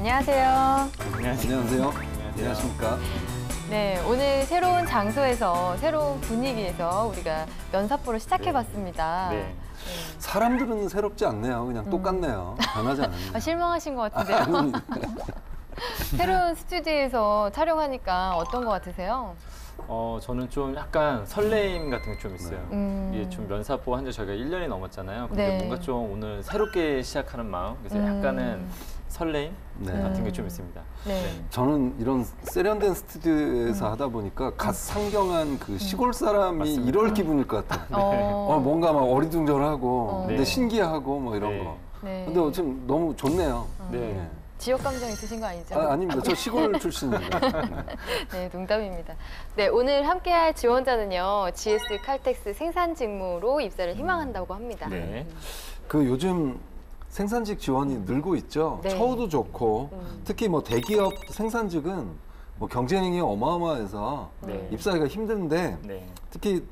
안녕하세요. 안녕하세요. 안녕하십니까. 네, 오늘 새로운 장소에서 새로운 분위기에서 우리가 면사포를 시작해봤습니다. 네. 사람들은 새롭지 않네요. 그냥 똑같네요. 변하지 않았네요. 실망하신 것 같은데요. 새로운 스튜디오에서 촬영하니까 어떤 것 같으세요? 저는 좀 약간 설레임 같은 게 좀 있어요. 이게 좀 면사포 한 지 저희가 1년이 넘었잖아요. 근데 네. 뭔가 좀 오늘 새롭게 시작하는 마음, 그래서 약간은 설레임 같은 게 좀 있습니다. 네. 저는 이런 세련된 스튜디오에서 하다 보니까 갓 상경한 그 시골 사람이 맞습니다. 이럴 기분일 것 같아요. 뭔가 막 어리둥절하고 근데 네. 신기하고 뭐 이런 네. 거. 네. 근데 지금 너무 좋네요. 네. 지역 감정 있으신 거 아니죠? 아닙니다. 저 시골 출신입니다. 네, 농담입니다. 네, 오늘 함께할 지원자는요, GS 칼텍스 생산 직무로 입사를 희망한다고 합니다. 네. 그 요즘 생산직 지원이 늘고 있죠. 네. 처우도 좋고 특히 뭐 대기업 생산직은 뭐 경쟁이 어마어마해서 네. 입사하기가 힘든데 네. 특히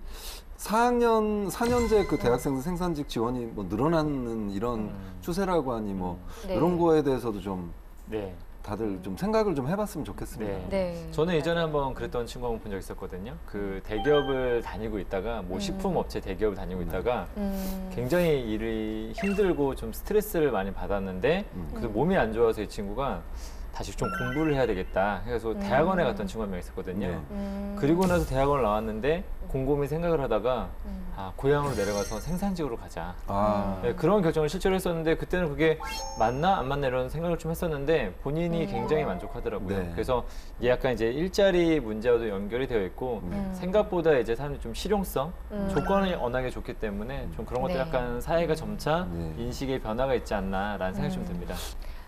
4년제 그 대학생 생산직 지원이 뭐 늘어나는 이런 추세라고 하니 뭐 네. 이런 거에 대해서도 좀 네. 다들 좀 생각을 좀 해봤으면 좋겠습니다. 네. 네. 저는 예전에 한번 그랬던 친구 한 번 본 적 있었거든요. 그 대기업을 다니고 있다가 뭐 식품업체 대기업을 다니고 있다가 굉장히 일이 힘들고 좀 스트레스를 많이 받았는데 그래서 몸이 안 좋아서 이 친구가 다시 좀 공부를 해야 되겠다 해서 대학원에 갔던 친구 한 명 있었거든요. 네. 그리고 나서 대학원을 나왔는데 곰곰이 생각을 하다가 고향으로 내려가서 생산직으로 가자. 네, 그런 결정을 실제로 했었는데 그때는 그게 맞나 안 맞나 이런 생각을 좀 했었는데 본인이 굉장히 만족하더라고요. 네. 그래서 이게 약간 이제 일자리 문제와도 연결이 되어 있고 생각보다 이제 사람들이 좀 실용성, 조건이 워낙에 좋기 때문에 좀 그런 것들 네. 약간 사회가 점차 네. 인식의 변화가 있지 않나라는 생각이 좀 듭니다.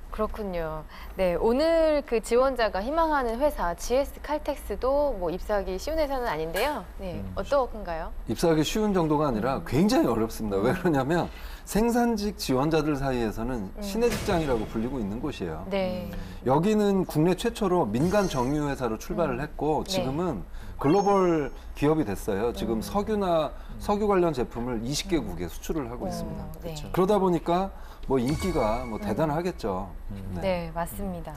그렇군요. 네, 오늘 그 지원자가 희망하는 회사 GS 칼텍스도 뭐 입사하기 쉬운 회사는 아닌데요. 네, 어떤가요? 입사하기 쉬운 정도가 아니라 굉장히 어렵습니다. 왜 그러냐면 생산직 지원자들 사이에서는 신의 직장이라고 불리고 있는 곳이에요. 네. 여기는 국내 최초로 민간 정유회사로 출발을 했고 지금은 글로벌 기업이 됐어요. 지금 석유나 석유 관련 제품을 20개국에 수출을 하고 있습니다. 네. 그러다 보니까 뭐 인기가 뭐 대단하겠죠. 네, 맞습니다.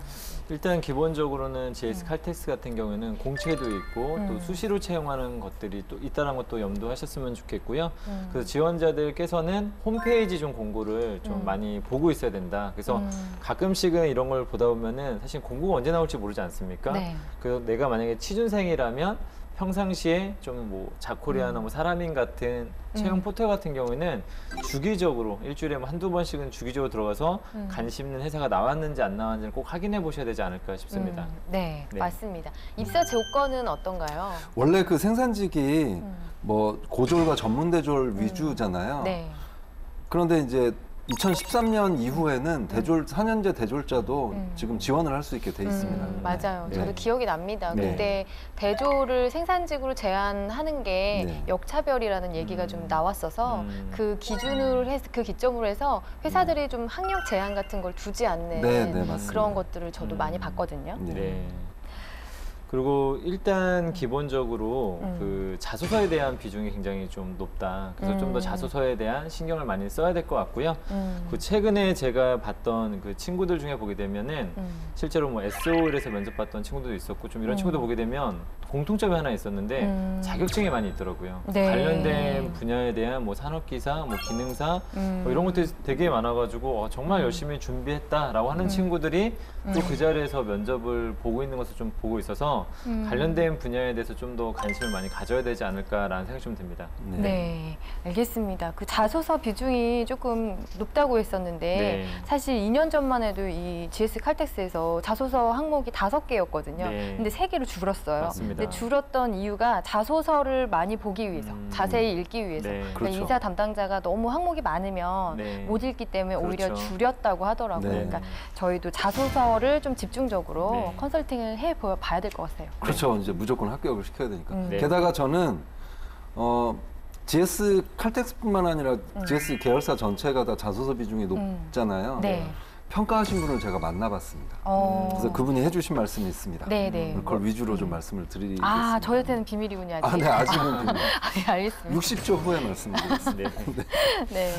일단 기본적으로는 GS 칼텍스 같은 경우에는 공채도 있고 또 수시로 채용하는 것들이 또 있다는 것도 염두하셨으면 좋겠고요. 그래서 지원자들께서는 홈페이지 좀 공고를 좀 많이 보고 있어야 된다. 그래서 가끔씩은 이런 걸 보다 보면은 사실 공고가 언제 나올지 모르지 않습니까? 네. 그래서 내가 만약에 취준생이라면 평상시에 좀 뭐 자코리아나 뭐 사람인 같은 채용 포털 같은 경우에는 주기적으로 일주일에 뭐 한두 번씩은 주기적으로 들어가서 관심 있는 회사가 나왔는지 안 나왔는지를 꼭 확인해 보셔야 되지 않을까 싶습니다. 네, 네. 맞습니다. 입사 조건은 어떤가요? 원래 그 생산직이 뭐 고졸과 전문대졸 위주잖아요. 네. 그런데 이제 2013년 이후에는 대졸 4년제 대졸자도 지금 지원을 할 수 있게 돼 있습니다. 맞아요. 네. 저도 기억이 납니다. 네. 그때 대졸을 생산직으로 제한하는 게 네. 역차별이라는 얘기가 좀 나왔어서 그 기준으로 해서 그 기점으로 해서 회사들이 좀 학력 제한 같은 걸 두지 않는 네, 네, 맞습니다. 그런 것들을 저도 많이 봤거든요. 네. 네. 그리고 일단 기본적으로 그 자소서에 대한 비중이 굉장히 좀 높다. 그래서 좀 더 자소서에 대한 신경을 많이 써야 될 것 같고요. 그 최근에 제가 봤던 그 친구들 중에 보게 되면은 실제로 뭐 SOL에서 면접 봤던 친구들도 있었고 좀 이런 친구들 보게 되면 공통점이 하나 있었는데 자격증이 많이 있더라고요. 네. 관련된 분야에 대한 뭐 산업기사, 뭐 기능사 뭐 이런 것들이 되게 많아가지고 정말 열심히 준비했다라고 하는 친구들이 또 그 자리에서 면접을 보고 있는 것을 좀 보고 있어서 관련된 분야에 대해서 좀 더 관심을 많이 가져야 되지 않을까라는 생각이 좀 듭니다. 네, 알겠습니다. 그 자소서 비중이 조금 높다고 했었는데 네. 사실 2년 전만 해도 이 GS 칼텍스에서 자소서 항목이 5개였거든요. 네. 근데 3개로 줄었어요. 맞습니다. 근데 줄었던 이유가 자소서를 많이 보기 위해서, 자세히 읽기 위해서. 네. 그러니까 그렇죠. 인사 담당자가 너무 항목이 많으면 네. 못 읽기 때문에 오히려 그렇죠. 줄였다고 하더라고요. 네. 그러니까 저희도 자소서를 좀 집중적으로 네. 컨설팅을 해봐야 될 것 같아요. 그렇죠. 이제 무조건 합격을 시켜야 되니까. 네. 게다가 저는 GS 칼텍스뿐만 아니라 GS 계열사 전체가 다 자소서 비중이 높잖아요. 네. 평가하신 분을 제가 만나봤습니다. 그래서 그분이 해주신 말씀이 있습니다. 네네. 그걸 위주로 좀 말씀을 드리겠습니다. 아, 저한테는 비밀이군요. 아직. 네, 아직은 비밀. 네, 알겠습니다. 60초 후에 말씀드리겠습니다. 네.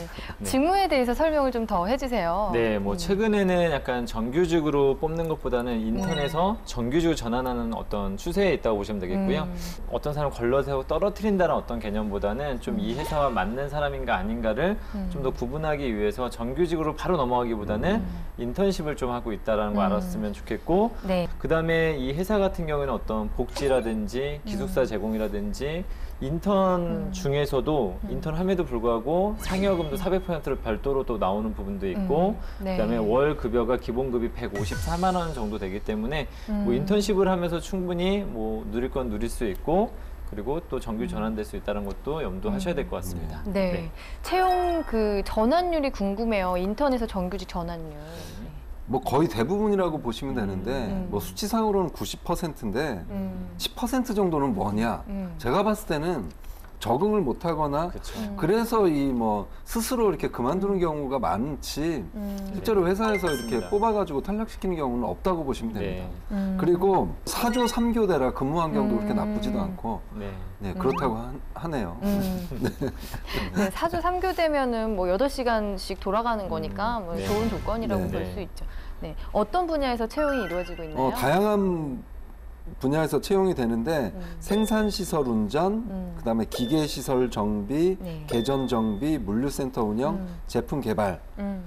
직무에 대해서 설명을 좀 더 해주세요. 네, 뭐 최근에는 약간 정규직으로 뽑는 것보다는 인턴에서 정규직으로 전환하는 어떤 추세에 있다고 보시면 되겠고요. 어떤 사람 걸러세우고 떨어뜨린다는 어떤 개념보다는 좀 이 회사와 맞는 사람인가 아닌가를 좀 더 구분하기 위해서 정규직으로 바로 넘어가기보다는 인턴십을 좀 하고 있다는 걸 알았으면 좋겠고, 네. 그다음에 이 회사 같은 경우에는 어떤 복지라든지 기숙사 제공이라든지 인턴 중에서도 인턴함에도 불구하고 상여금도 400%로 별도로 또 나오는 부분도 있고, 네. 그다음에 월 급여가 기본급이 154만 원 정도 되기 때문에 뭐 인턴십을 하면서 충분히 뭐 누릴 건 누릴 수 있고, 그리고 또 정규 전환될 수 있다는 것도 염두하셔야 될 것 같습니다. 네. 채용 그 전환율이 궁금해요. 인턴에서 정규직 전환율. 뭐 거의 대부분이라고 보시면 되는데 뭐 수치상으로는 90%인데 10% 정도는 뭐냐? 제가 봤을 때는 적응을 못하거나 그렇죠. 그래서 이 뭐 스스로 이렇게 그만두는 경우가 많지 실제로 회사에서 이렇게 맞습니다. 뽑아가지고 탈락시키는 경우는 없다고 보시면 됩니다. 네. 그리고 4조 3교대라 근무 환경도 그렇게 나쁘지도 않고 네. 네, 그렇다고 하네요. 네, 4조 3교대면은 뭐 8시간씩 돌아가는 거니까 뭐 네. 좋은 조건이라고 네. 볼 수 있죠. 네. 어떤 분야에서 채용이 이루어지고 있나요? 다양한 분야에서 채용이 되는데 생산시설 운전, 그다음에 기계시설 정비, 네. 개전 정비, 물류센터 운영, 제품 개발, 음.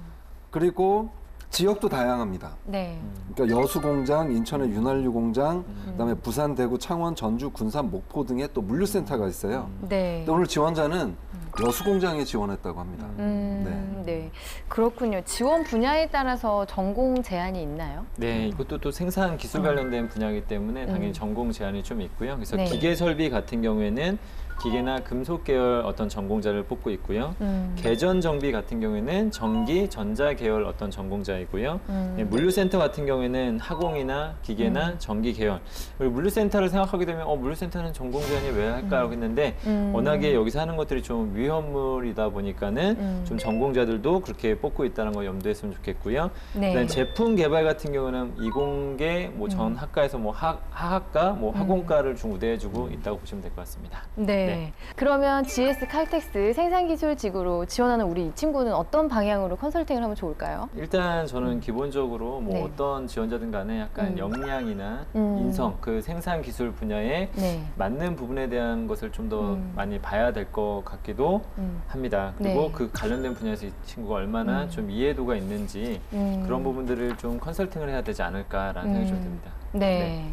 그리고 지역도 다양합니다. 네. 그러니까 여수공장, 인천의 윤활유 공장, 그다음에 부산, 대구, 창원, 전주, 군산, 목포 등의 또 물류센터가 있어요. 네. 근데 오늘 지원자는 여수공장에 지원했다고 합니다. 네. 그렇군요. 지원 분야에 따라서 전공 제한이 있나요? 네, 이것도 또 생산 기술 관련된 분야이기 때문에 당연히 전공 제한이 좀 있고요. 그래서 네. 기계 설비 같은 경우에는 기계나 금속 계열 어떤 전공자를 뽑고 있고요. 개전 정비 같은 경우에는 전기, 전자 계열 어떤 전공자이고요. 네, 물류센터 같은 경우에는 하공이나 기계나 전기 계열. 그리고 물류센터를 생각하게 되면 물류센터는 전공 제한이 왜 할까요? 했는데 워낙에 여기서 하는 것들이 좀 위험물이다 보니까는 좀 전공자들도 그렇게 뽑고 있다는 걸 염두했으면 좋겠고요. 네. 그다음에 제품 개발 같은 경우는 이공계 뭐 전 학과에서 뭐 하학과, 뭐 학원과를 좀 우대해주고 있다고 보시면 될 것 같습니다. 네. 네. 그러면 GS 칼텍스 생산기술직으로 지원하는 우리 이 친구는 어떤 방향으로 컨설팅을 하면 좋을까요? 일단 저는 기본적으로 뭐 네. 어떤 지원자든 간에 약간 역량이나 인성, 그 생산 기술 분야에 네. 맞는 부분에 대한 것을 좀 더 많이 봐야 될 것 같기도 합니다. 그리고 네. 그 관련된 분야에서 이 친구가 얼마나 좀 이해도가 있는지 그런 부분들을 좀 컨설팅을 해야 되지 않을까라는 생각이 좀 듭니다. 네.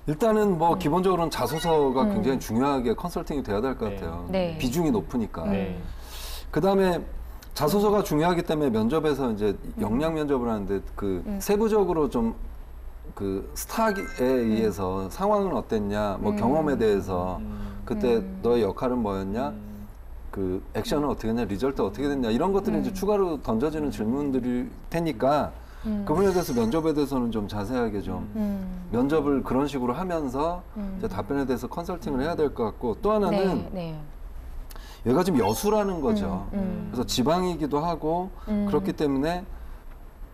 일단은 뭐 기본적으로는 자소서가 굉장히 중요하게 컨설팅이 돼야 될 것 네. 같아요. 네. 비중이 높으니까. 네. 그다음에 자소서가 중요하기 때문에 면접에서 이제 역량 면접을 하는데 그 세부적으로 좀 그 스타에 의해서 상황은 어땠냐, 뭐 경험에 대해서 그때 너의 역할은 뭐였냐, 그 액션은 어떻게 했냐, 리절트 어떻게 됐냐 이런 것들이 이제 추가로 던져지는 질문들일 테니까 그 부분에 대해서 면접에 대해서는 좀 자세하게 좀 면접을 그런 식으로 하면서 이제 답변에 대해서 컨설팅을 해야 될 것 같고 또 하나는 네. 얘가 지금 여수라는 거죠. 그래서 지방이기도 하고 그렇기 때문에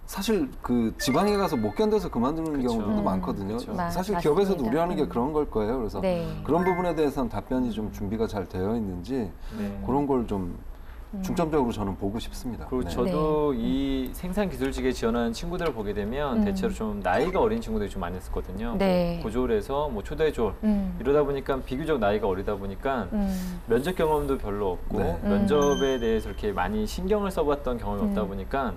사실 그 지방에 가서 못 견뎌서 그만두는 그쵸. 경우도 많거든요. 그쵸. 사실 기업에서도 맞습니다. 우려하는 게 그런 걸 거예요. 그래서 네. 그런 부분에 대해서는 답변이 좀 준비가 잘 되어 있는지 네. 그런 걸 좀 중점적으로 저는 보고 싶습니다. 그리고 네. 저도 이 생산 기술직에 지원하는 친구들을 보게 되면 대체로 좀 나이가 어린 친구들이 좀 많이 있었거든요. 네. 뭐 고졸에서 뭐 초대졸 이러다 보니까 비교적 나이가 어리다 보니까 면접 경험도 별로 없고 네. 면접에 대해서 이렇게 많이 신경을 써봤던 경험이 없다 보니까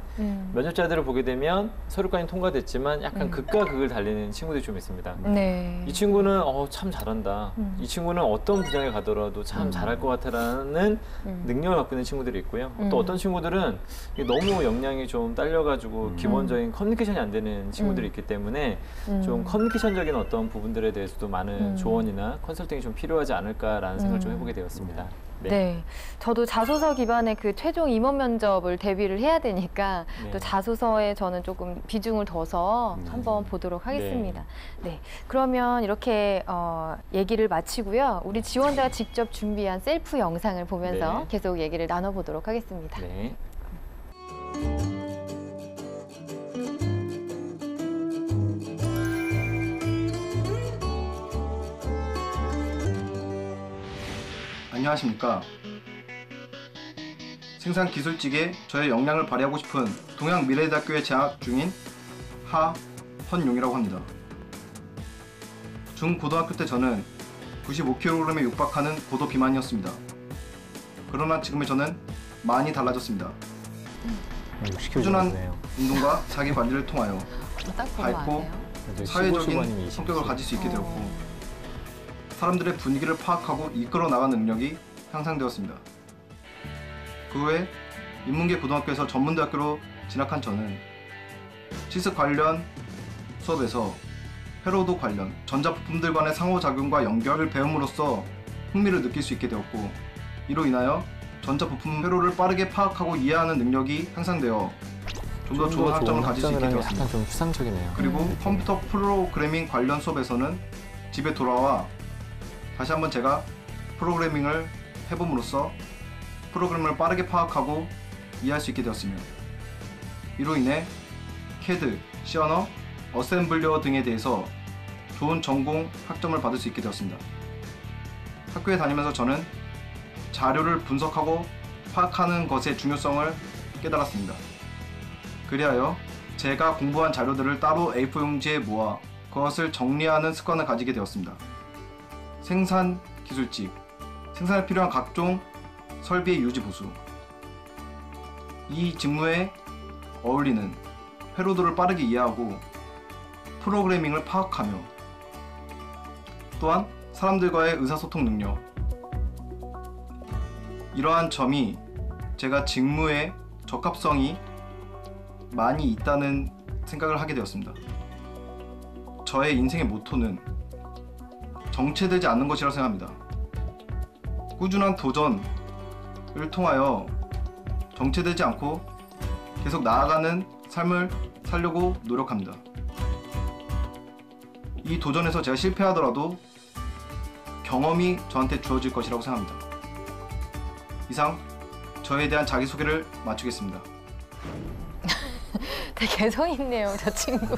면접자들을 보게 되면 서류까지 통과됐지만 약간 극과 극을 달리는 친구들이 좀 있습니다. 네. 이 친구는 참 잘한다. 이 친구는 어떤 분야에 가더라도 참 잘할 것 같아라는 능력을 갖고 있는 친구들이 있고요. 또 어떤 친구들은 이게 너무 역량이 좀 딸려가지고 기본적인 커뮤니케이션이 안 되는 친구들이 있기 때문에 좀 커뮤니케이션적인 어떤 부분들에 대해서도 많은 조언이나 컨설팅이 좀 필요하지 않을까라는 생각을 좀 해보게 되었습니다. 네. 저도 자소서 기반의 그 최종 임원 면접을 대비를 해야 되니까 네. 또 자소서에 저는 조금 비중을 둬서 한번 보도록 하겠습니다. 네. 그러면 이렇게 얘기를 마치고요. 우리 지원자가 직접 준비한 셀프 영상을 보면서 네. 계속 얘기를 나눠보도록 하겠습니다. 네. 안녕하십니까. 생산기술직에 저의 역량을 발휘하고 싶은 동양미래대학교에 재학 중인 하헌용이라고 합니다. 중고등학교 때 저는 95kg에 육박하는 고도 비만이었습니다. 그러나 지금의 저는 많이 달라졌습니다. 꾸준한 운동과 자기 관리를 통하여 밝고 사회적인 성격을 가질 수 있게 되었고 사람들의 분위기를 파악하고 이끌어 나가는 능력이 향상되었습니다. 그 후에 인문계 고등학교에서 전문대학교로 진학한 저는 치스 관련 수업에서 회로도 관련 전자부품들 간의 상호작용과 연결을 배움으로써 흥미를 느낄 수 있게 되었고 이로 인하여 전자부품 회로를 빠르게 파악하고 이해하는 능력이 향상되어 좀 더 좋은 학점을 가질 수 있게 되었습니다. 약간 좀 추상적이네요. 그리고 컴퓨터 프로그래밍 관련 수업에서는 집에 돌아와 다시 한번 제가 프로그래밍을 해봄으로써 프로그램을 빠르게 파악하고 이해할 수 있게 되었으며 이로 인해 CAD, C 언어, 어셈블리어 등에 대해서 좋은 전공 학점을 받을 수 있게 되었습니다. 학교에 다니면서 저는 자료를 분석하고 파악하는 것의 중요성을 깨달았습니다. 그리하여 제가 공부한 자료들을 따로 A4 용지에 모아 그것을 정리하는 습관을 가지게 되었습니다. 생산기술직, 생산에 필요한 각종 설비의 유지 보수, 이 직무에 어울리는 회로도를 빠르게 이해하고 프로그래밍을 파악하며 또한 사람들과의 의사소통 능력, 이러한 점이 제가 직무의 적합성이 많이 있다는 생각을 하게 되었습니다. 저의 인생의 모토는 정체되지 않는 것이라고 생각합니다. 꾸준한 도전을 통하여 정체되지 않고 계속 나아가는 삶을 살려고 노력합니다. 이 도전에서 제가 실패하더라도 경험이 저한테 주어질 것이라고 생각합니다. 이상 저에 대한 자기소개를 마치겠습니다. 되게 개성 있네요, 저 친구.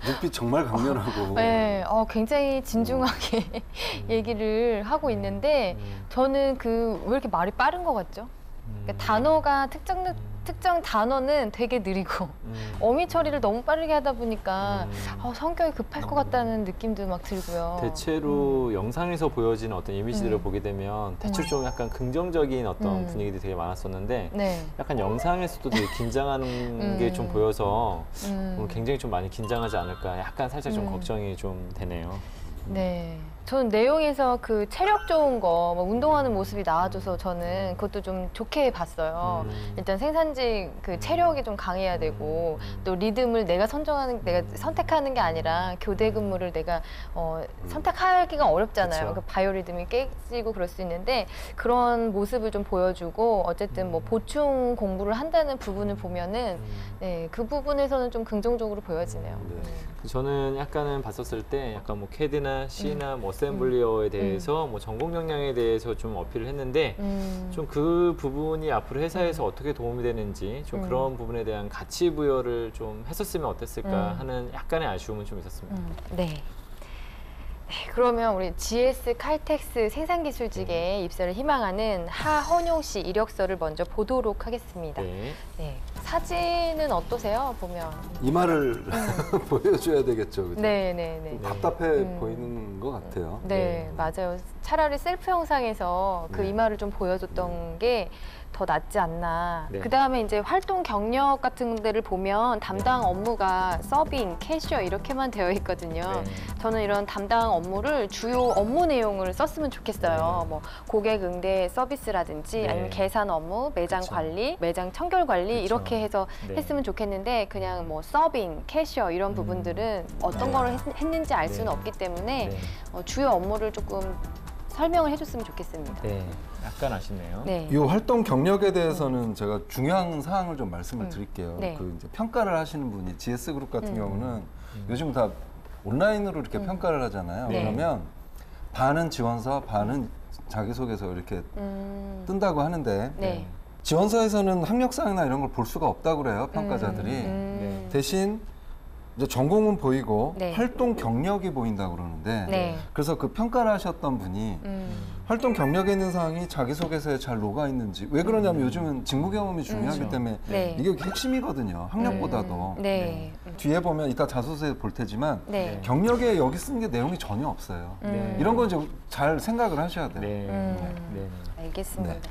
눈빛 정말 강렬하고. 네, 굉장히 진중하게 얘기를 하고 있는데 저는 왜 이렇게 말이 빠른 것 같죠? 그러니까 단어가 특정 단어는 되게 느리고 어미 처리를 너무 빠르게 하다 보니까 성격이 급할 것 같다는 느낌도 막 들고요. 대체로 영상에서 보여지는 어떤 이미지들을 보게 되면 대체로 좀 약간 긍정적인 어떤 분위기들이 되게 많았었는데 네. 약간 영상에서도 되게 긴장하는 게 좀 보여서 오늘 굉장히 좀 많이 긴장하지 않을까 약간 살짝 좀 걱정이 좀 되네요. 네. 저는 내용에서 그 체력 좋은 거, 운동하는 모습이 나와줘서 저는 그것도 좀 좋게 봤어요. 일단 생산직 그 체력이 좀 강해야 되고 또 리듬을 내가 선택하는 게 아니라 교대 근무를 내가 선택하기가 어렵잖아요. 그 바이오 리듬이 깨지고 그럴 수 있는데 그런 모습을 좀 보여주고 어쨌든 뭐 보충 공부를 한다는 부분을 보면은 네, 그 부분에서는 좀 긍정적으로 보여지네요. 저는 약간은 봤었을 때 약간 뭐 CAD나 C나 뭐 어셈블리어에 대해서 뭐 전공 역량에 대해서 좀 어필을 했는데 좀 그 부분이 앞으로 회사에서 어떻게 도움이 되는지 좀 그런 부분에 대한 가치 부여를 좀 했었으면 어땠을까 하는 약간의 아쉬움은 좀 있었습니다. 네. 네, 그러면 우리 GS 칼텍스 생산기술직에 입사를 희망하는 하헌용 씨 이력서를 먼저 보도록 하겠습니다. 네. 네. 사진은 어떠세요? 보면 이마를 보여줘야 되겠죠. 그죠? 네. 답답해 보이는 것 같아요. 네, 맞아요. 차라리 셀프 영상에서 그 이마를 좀 보여줬던 게 더 낫지 않나. 네. 그 다음에 이제 활동 경력 같은 데를 보면 담당 업무가 서빙, 캐셔 이렇게만 되어 있거든요. 저는 이런 담당 업무를 주요 업무 내용을 썼으면 좋겠어요. 뭐 고객 응대 서비스라든지 아니면 계산 업무, 매장 관리, 매장 청결 관리 이렇게 해서 했으면 좋겠는데 그냥 뭐 서빙, 캐셔 이런 부분들은 어떤 거를 했는지 알 수는 없기 때문에 주요 업무를 조금 설명을 해줬으면 좋겠습니다. 네, 약간 아쉽네요. 네. 이 활동 경력에 대해서는 제가 중요한 사항을 좀 말씀을 드릴게요. 네. 그 이제 평가를 하시는 분이 GS 그룹 같은 경우는 요즘 다 온라인으로 이렇게 평가를 하잖아요. 네. 그러면 반은 지원서, 반은 자기소개서 이렇게 뜬다고 하는데 네. 지원서에서는 학력사항이나 이런 걸 볼 수가 없다고 그래요, 평가자들이. 네. 대신 이제 전공은 보이고 네. 활동 경력이 보인다고 그러는데 네. 그래서 그 평가를 하셨던 분이 활동 경력에 있는 사항이 자기소개서에 잘 녹아 있는지 왜 그러냐면 요즘은 직무 경험이 중요하기 그렇죠. 때문에 네. 이게 핵심이거든요. 학력보다도. 네. 뒤에 보면 이따 자소서에 볼 테지만 네. 경력에 여기 쓰는 게 내용이 전혀 없어요. 네. 이런 건 이제 잘 생각을 하셔야 돼요. 네. 네. 네. 알겠습니다. 네. 네.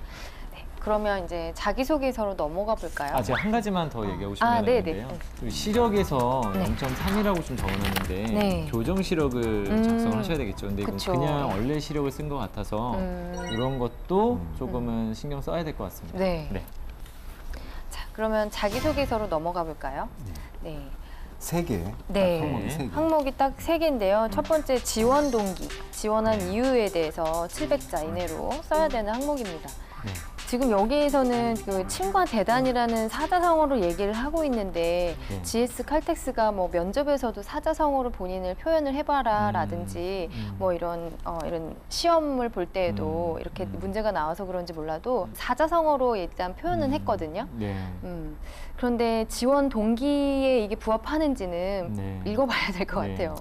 그러면 이제 자기소개서로 넘어가 볼까요? 아, 제가 한 가지만 더 얘기하고 싶은 게 네네. 있는데요. 시력에서 네. 0.3이라고 좀 적어놨는데 네. 교정 시력을 작성을 하셔야 되겠죠. 근데 이건 그쵸. 그냥 원래 시력을 쓴 것 같아서 이런 것도 조금은 신경 써야 될 것 같습니다. 네. 네. 자, 그러면 자기소개서로 넘어가 볼까요? 네. 세 개. 네. 항목이 세 개. 항목이 딱 세 개인데요. 첫 번째 지원 동기, 지원한 이유에 대해서 700자 이내로 써야 되는 항목입니다. 네. 지금 여기에서는 그 친과 대단이라는 사자성어로 얘기를 하고 있는데 네. GS 칼텍스가 뭐 면접에서도 사자성어로 본인을 표현을 해봐라라든지 뭐 이런 시험을 볼 때에도 이렇게 문제가 나와서 그런지 몰라도 사자성어로 일단 표현은 했거든요. 네. 그런데 지원 동기에 이게 부합하는지는 네. 읽어봐야 될 것 네. 같아요.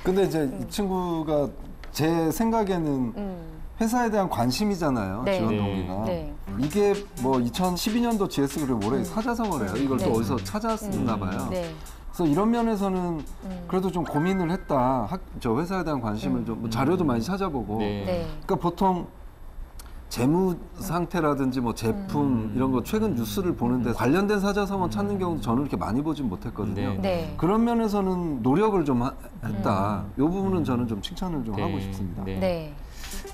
근데 이제 이 친구가 제 생각에는 회사에 대한 관심이잖아요. 네. 지원 네. 동기가. 네. 이게 뭐 2012년도 GS 그룹 올해 사자성어래요. 이걸 네. 또 어디서 찾았나 봐요. 네. 그래서 이런 면에서는 그래도 좀 고민을 했다. 저 회사에 대한 관심을 좀뭐 자료도 많이 찾아보고. 네. 네. 그러니까 보통 재무 상태라든지 뭐 제품 이런 거 최근 뉴스를 보는데 관련된 사자성어 찾는 경우도 저는 이렇게 많이 보진 못했거든요. 네. 네. 그런 면에서는 노력을 좀 했다. 이 부분은 저는 좀 칭찬을 좀 네. 하고 싶습니다. 네. 네.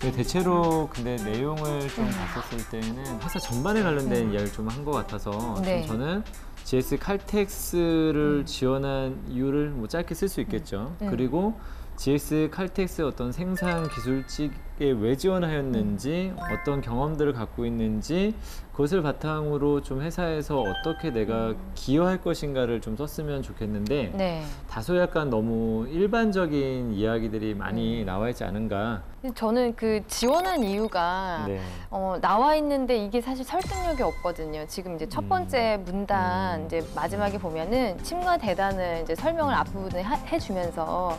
네, 대체로 근데 내용을 좀 봤었을 때는 회사 전반에 관련된 이야기를 좀 한 것 같아서 네. 좀 저는 GS 칼텍스를 지원한 이유를 뭐 짧게 쓸 수 있겠죠. 그리고 GS 칼텍스 어떤 생산 기술직에 왜 지원하였는지 어떤 경험들을 갖고 있는지 그것을 바탕으로 좀 회사에서 어떻게 내가 기여할 것인가를 좀 썼으면 좋겠는데 네. 다소 약간 너무 일반적인 이야기들이 많이 나와 있지 않은가. 저는 그 지원한 이유가 네. 나와 있는데 이게 사실 설득력이 없거든요. 지금 이제 첫 번째 문단 이제 마지막에 보면은 침과 대단을 이제 설명을 앞부분에 해주면서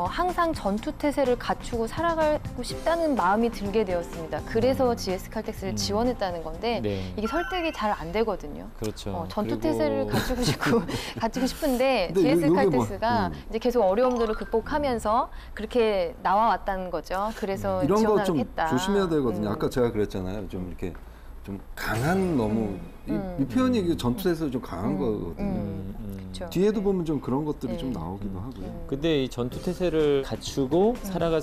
항상 전투 태세를 갖추고 살아가고 싶다는 마음이 들게 되었습니다. 그래서 GS 칼텍스를 지원했다는 건데 네. 이게 설득이 잘 안 되거든요. 그렇죠. 전투 그리고- 태세를 갖추고 싶은데 근데 GS 요게 뭐- 칼텍스가 이제 계속 어려움들을 극복하면서 그렇게 나와왔다는 거죠. 그래서 이런 거 지원을 좀 했다. 조심해야 되거든요. 아까 제가 그랬잖아요. 좀 이렇게 좀 강한 너무 이 표현이 이게 전투에서 좀 강한 거거든요. 그렇죠. 뒤에도 보면 좀 그런 것들이 네. 좀 나오기도 하고요. 근데 이 전투 태세를 갖추고 살아갈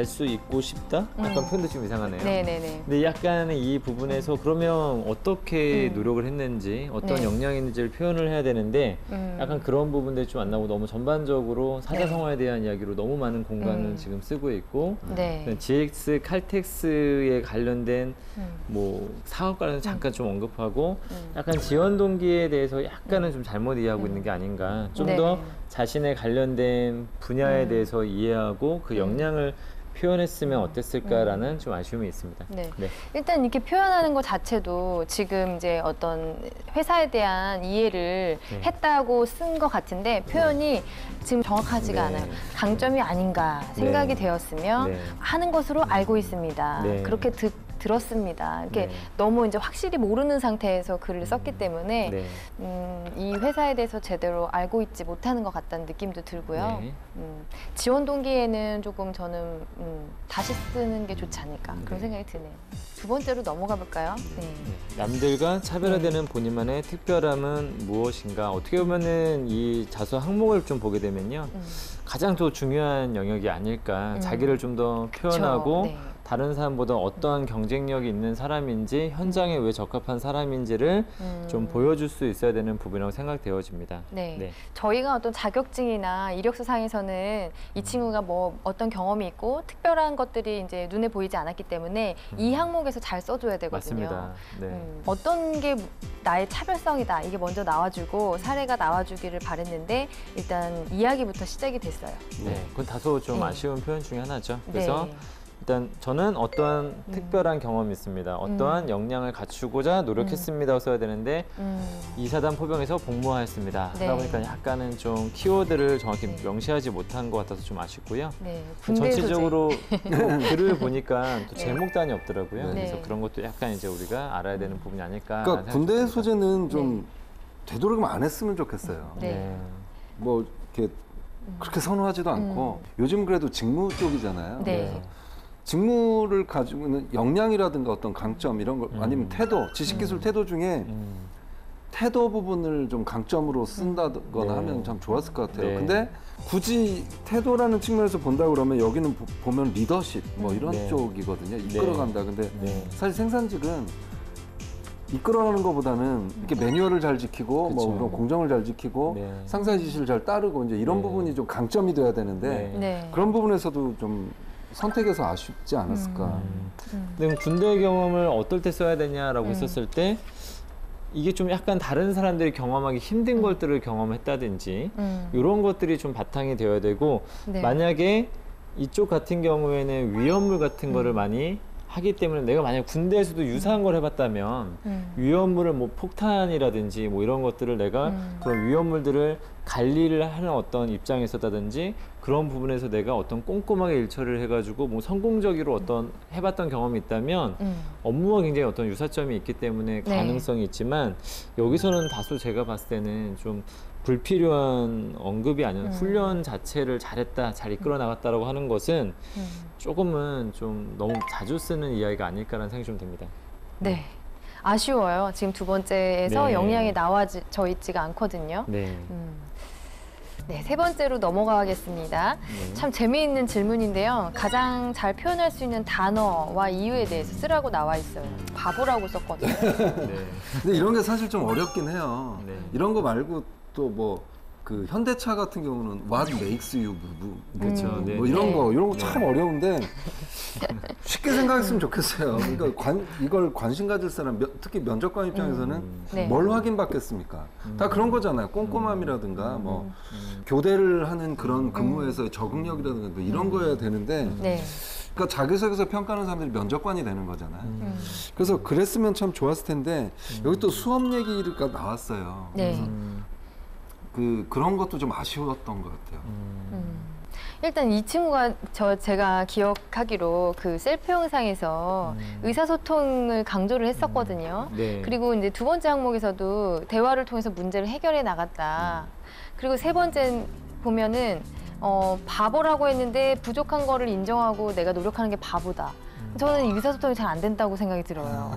수 있고 싶다? 약간 표현도 좀 이상하네요. 네네네. 근데 약간 이 부분에서 그러면 어떻게 노력을 했는지 어떤 네. 역량이 있는지를 표현을 해야 되는데 약간 그런 부분들이 좀 안 나오고 너무 전반적으로 사자성어에 대한 이야기로 너무 많은 공간을 지금 쓰고 있고 네. GX 칼텍스에 관련된 뭐 사업 관련해서 잠깐 좀 언급하고 약간 지원 동기에 대해서 약간은 좀 잘못 이해하고 있는 게 아닌가. 좀 네. 더 자신의 관련된 분야에 대해서 이해하고 그 역량을 표현했으면 어땠을까라는 좀 아쉬움이 있습니다. 네. 네. 일단 이렇게 표현하는 것 자체도 지금 이제 어떤 회사에 대한 이해를 네. 했다고 쓴 것 같은데 표현이 지금 정확하지가 네. 않아요. 강점이 아닌가 생각이 네. 되었으며 네. 하는 것으로 알고 있습니다. 네. 그렇게 들었습니다. 이렇게 네. 너무 이제 확실히 모르는 상태에서 글을 썼기 때문에 네. 이 회사에 대해서 제대로 알고 있지 못하는 것 같다는 느낌도 들고요. 네. 지원 동기에는 조금 저는 다시 쓰는 게 좋지 않을까 그런 생각이 드네요. 두 번째로 넘어가 볼까요? 네. 남들과 차별화되는 본인만의 특별함은 무엇인가? 어떻게 보면은 이 자소 항목을 좀 보게 되면요. 가장 더 중요한 영역이 아닐까. 자기를 좀 더 표현하고 네. 다른 사람보다 어떠한 경쟁력이 있는 사람인지 현장에 왜 적합한 사람인지를 좀 보여줄 수 있어야 되는 부분이라고 생각되어집니다. 네. 네. 저희가 어떤 자격증이나 이력서 상에서는 이 친구가 뭐 어떤 경험이 있고 특별한 것들이 이제 눈에 보이지 않았기 때문에 이 항목에서 잘 써줘야 되거든요. 맞습니다. 네. 어떤 게 나의 차별성이다 이게 먼저 나와주고 사례가 나와주기를 바랬는데 일단 이야기부터 시작이 됐어요. 네. 그건 다소 좀 네. 아쉬운 표현 중에 하나죠. 그래서 네. 일단 저는 어떠한 특별한 경험이 있습니다. 어떠한 역량을 갖추고자 노력했습니다고 써야 되는데 이사단 포병에서 복무하였습니다. 네. 하다 보니까 약간은 좀 키워드를 정확히 명시하지 못한 것 같아서 좀 아쉽고요. 네. 군대 전체적으로 또 글을 보니까 또 네. 제목단이 없더라고요. 네. 그래서 그런 것도 약간 이제 우리가 알아야 되는 부분이 아닐까. 그러니까 군대 소재는 좀 되도록이면 안 했으면 좋겠어요. 네. 뭐 이렇게 그렇게 선호하지도 않고 요즘 그래도 직무 쪽이잖아요. 네. 직무를 가지고 있는 역량이라든가 어떤 강점 이런 걸 아니면 태도, 지식기술 태도 중에 태도 부분을 좀 강점으로 쓴다거나 네. 하면 참 좋았을 것 같아요. 네. 근데 굳이 태도라는 측면에서 본다 그러면 여기는 보면 리더십 뭐 이런 네. 쪽이거든요. 이끌어간다. 근데 네. 사실 생산직은 이끌어가는 것보다는 이렇게 매뉴얼을 잘 지키고 뭐 그쵸. 그런 공정을 잘 지키고 네. 상사의 지시를 잘 따르고 이제 이런 네. 부분이 좀 강점이 돼야 되는데 네. 네. 그런 부분에서도 좀 선택에서 아쉽지 않았을까. 근데 군대 경험을 어떨 때 써야 되냐라고 했었을 때 이게 좀 약간 다른 사람들이 경험하기 힘든 것들을 경험했다든지 이런 것들이 좀 바탕이 되어야 되고 네. 만약에 이쪽 같은 경우에는 위험물 같은 거를 많이 하기 때문에 내가 만약 군대에서도 유사한 걸 해봤다면 위험물을 뭐 폭탄이라든지 뭐 이런 것들을 내가 그런 위험물들을 관리를 하는 어떤 입장에서다든지 그런 부분에서 내가 어떤 꼼꼼하게 일처리를 해가지고 뭐 성공적으로 어떤 해봤던 경험이 있다면 업무와 굉장히 어떤 유사점이 있기 때문에 네. 가능성이 있지만 여기서는 다소 제가 봤을 때는 좀 불필요한 언급이 아니라 훈련 자체를 잘했다, 잘 이끌어 나갔다라고 하는 것은 조금은 좀 너무 자주 쓰는 이야기가 아닐까라는 생각이 좀 듭니다. 네. 아쉬워요. 지금 두 번째에서 네. 역량이 나와져 있지가 않거든요. 네. 네, 세 번째로 넘어가겠습니다. 네. 참 재미있는 질문인데요. 가장 잘 표현할 수 있는 단어와 이유에 대해서 쓰라고 나와 있어요. 바보라고 썼거든요. 네. 근데 이런 게 사실 좀 어렵긴 해요. 네. 이런 거 말고 또 뭐 그 현대차 같은 경우는 What makes you move? 그렇죠. 네. 뭐 이런 네. 거 이런 거 참 어려운데 쉽게 생각했으면 좋겠어요. 그러니까 이걸 관심 가질 사람, 특히 면접관 입장에서는 네. 뭘 확인받겠습니까? 다 그런 거잖아요. 꼼꼼함이라든가 뭐 교대를 하는 그런 근무에서의 적응력이라든가 뭐 이런 거여야 되는데 네. 그러니까 자기소개서 평가하는 사람들이 면접관이 되는 거잖아요. 그래서 그랬으면 참 좋았을 텐데 여기 또 수업 얘기가 나왔어요. 네. 그런 것도 좀 아쉬웠던 것 같아요. 일단 이 친구가 제가 기억하기로 그 셀프 영상에서 의사소통을 강조를 했었거든요. 네. 그리고 이제 두 번째 항목에서도 대화를 통해서 문제를 해결해 나갔다. 그리고 세 번째 보면은 바보라고 했는데 부족한 거를 인정하고 내가 노력하는 게 바보다. 저는 의사소통이 잘 안 된다고 생각이 들어요.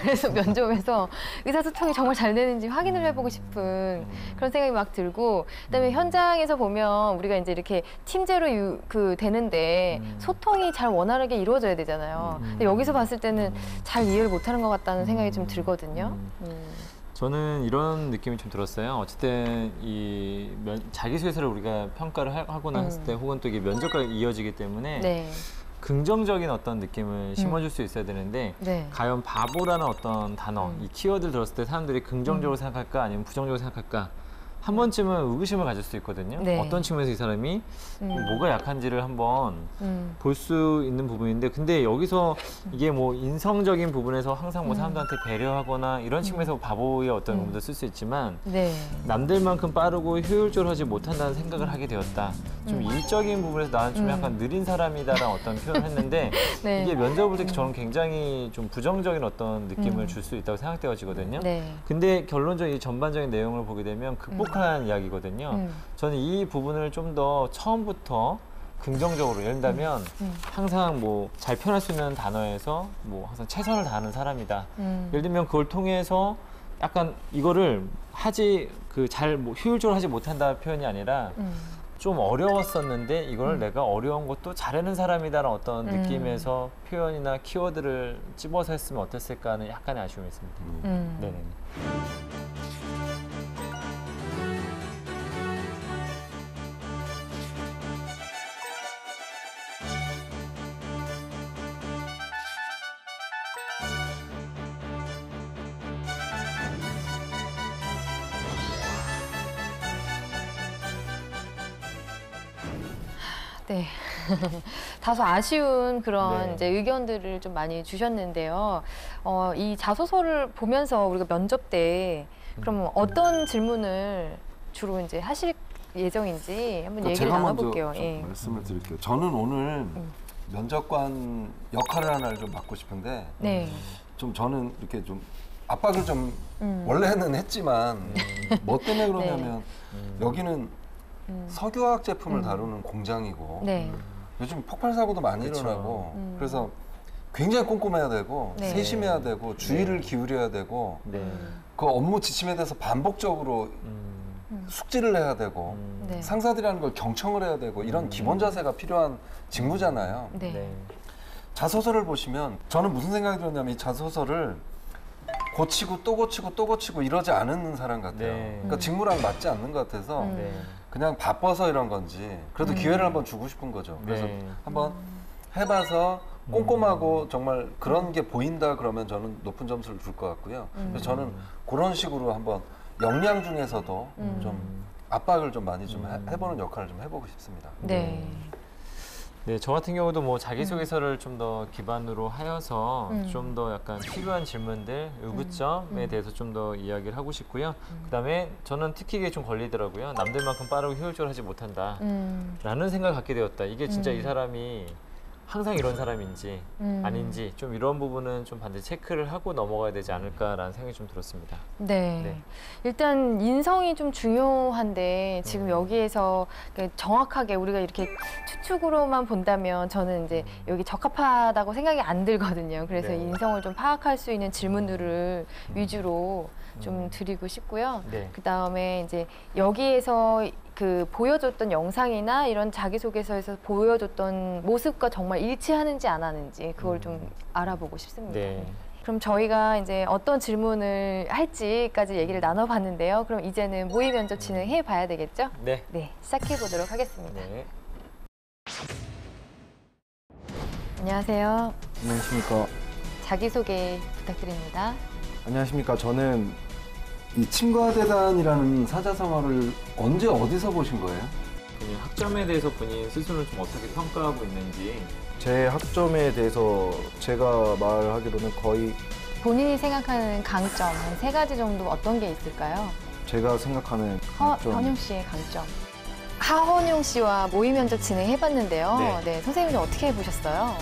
그래서 면접에서 의사소통이 정말 잘 되는지 확인을 해보고 싶은 그런 생각이 막 들고, 그다음에 현장에서 보면 우리가 이제 이렇게 팀제로 되는데 소통이 잘 원활하게 이루어져야 되잖아요. 근데 여기서 봤을 때는 잘 이해를 못하는 것 같다는 생각이 좀 들거든요. 저는 이런 느낌이 좀 들었어요. 어쨌든 이 자기소개서를 우리가 평가를 하고 났을 때 혹은 또 이게 면접과 이어지기 때문에 네. 긍정적인 어떤 느낌을 심어줄 수 있어야 되는데 네. 과연 바보라는 어떤 단어, 이 키워드를 들었을 때 사람들이 긍정적으로 생각할까 아니면 부정적으로 생각할까 한 번쯤은 의구심을 가질 수 있거든요. 네. 어떤 측면에서 이 사람이 뭐가 약한지를 한번 볼 수 있는 부분인데 근데 여기서 이게 뭐 인성적인 부분에서 항상 뭐 사람들한테 배려하거나 이런 측면에서 바보의 어떤 부분도 쓸 수 있지만 네. 남들만큼 빠르고 효율적으로 하지 못한다는 생각을 하게 되었다. 좀 일적인 부분에서 나는 좀 약간 느린 사람이다라는 어떤 표현을 했는데 네. 이게 면접을 때 저는 굉장히 좀 부정적인 어떤 느낌을 줄 수 있다고 생각되어지거든요. 네. 근데 결론적인 이 전반적인 내용을 보게 되면 극복한 이야기거든요. 저는 이 부분을 좀 더 처음부터 긍정적으로 예를 들면 항상 뭐 잘 표현할 수 있는 단어에서 뭐 항상 최선을 다하는 사람이다. 예를 들면 그걸 통해서 약간 이거를 잘 뭐 효율적으로 하지 못한다 표현이 아니라 좀 어려웠었는데 이걸 내가 어려운 것도 잘하는 사람이다라는 어떤 느낌에서 표현이나 키워드를 집어서 했으면 어땠을까 하는 약간의 아쉬움이 있습니다. 네네. 네. 다소 아쉬운 그런 네. 이제 의견들을 좀 많이 주셨는데요. 이 자소서를 보면서 우리가 면접 때 그럼 어떤 질문을 주로 이제 하실 예정인지 한번 얘기를 제가 먼저 나눠볼게요. 좀 예. 말씀을 드릴게요. 저는 오늘 면접관 역할을 하나를 좀 맡고 싶은데 네. 좀 저는 이렇게 좀 압박을 좀 원래는 했지만 뭐 때문에 그러냐면 여기는 석유화학 제품을 다루는 공장이고 네. 요즘 폭발 사고도 많이 그쵸. 일어나고 그래서 굉장히 꼼꼼해야 되고 네. 세심해야 되고 주의를 기울여야 되고 네. 그 업무 지침에 대해서 반복적으로 숙지를 해야 되고 네. 상사들이라는 걸 경청을 해야 되고 이런 기본 자세가 필요한 직무잖아요. 네. 네. 자소서를 보시면 저는 무슨 생각이 들었냐면 이 자소서를 고치고 또 고치고 또 고치고 이러지 않은 사람 같아요. 네. 그러니까 직무랑 맞지 않는 것 같아서 네. 그냥 바빠서 이런 건지 그래도 기회를 한번 주고 싶은 거죠. 그래서 네. 한번 해봐서 꼼꼼하고 정말 그런 게 보인다 그러면 저는 높은 점수를 줄 것 같고요. 그래서 저는 그런 식으로 한번 역량 중에서도 좀 압박을 좀 많이 좀 해보는 역할을 좀 해보고 싶습니다. 네. 네, 저 같은 경우도 뭐 자기소개서를 좀 더 기반으로 하여서 좀 더 약간 필요한 질문들, 의구점에 대해서 좀 더 이야기를 하고 싶고요. 그다음에 저는 특히 이게 좀 걸리더라고요. 남들만큼 빠르고 효율적으로 하지 못한다. 라는 생각을 갖게 되었다. 이게 진짜 이 사람이 항상 이런 사람인지 아닌지 좀 이런 부분은 좀 반드시 체크를 하고 넘어가야 되지 않을까라는 생각이 좀 들었습니다. 네. 네. 일단 인성이 좀 중요한데 지금 여기에서 정확하게 우리가 이렇게 추측으로만 본다면 저는 이제 여기 적합하다고 생각이 안 들거든요. 그래서 네. 인성을 좀 파악할 수 있는 질문들을 위주로 좀 드리고 싶고요. 네. 그 다음에 이제 여기에서 그 보여줬던 영상이나 이런 자기소개서에서 보여줬던 모습과 정말 일치하는지 안 하는지 그걸 좀 알아보고 싶습니다. 네. 그럼 저희가 이제 어떤 질문을 할지까지 얘기를 나눠봤는데요. 그럼 이제는 모의 면접 진행해 봐야 되겠죠? 네. 네, 시작해 보도록 하겠습니다. 네. 안녕하세요. 안녕하십니까. 자기소개 부탁드립니다. 안녕하십니까. 저는 이 침과대단이라는 사자성어를 언제 어디서 보신 거예요? 본인 학점에 대해서 본인 스스로를 좀 어떻게 평가하고 있는지. 제 학점에 대해서 제가 말하기로는 거의 본인이 생각하는 강점 한 3가지 정도 어떤 게 있을까요? 제가 생각하는 장점. 허헌용 씨의 강점. 하헌용 씨와 모의 면접 진행해 봤는데요. 네. 네, 선생님은 어떻게 해보셨어요?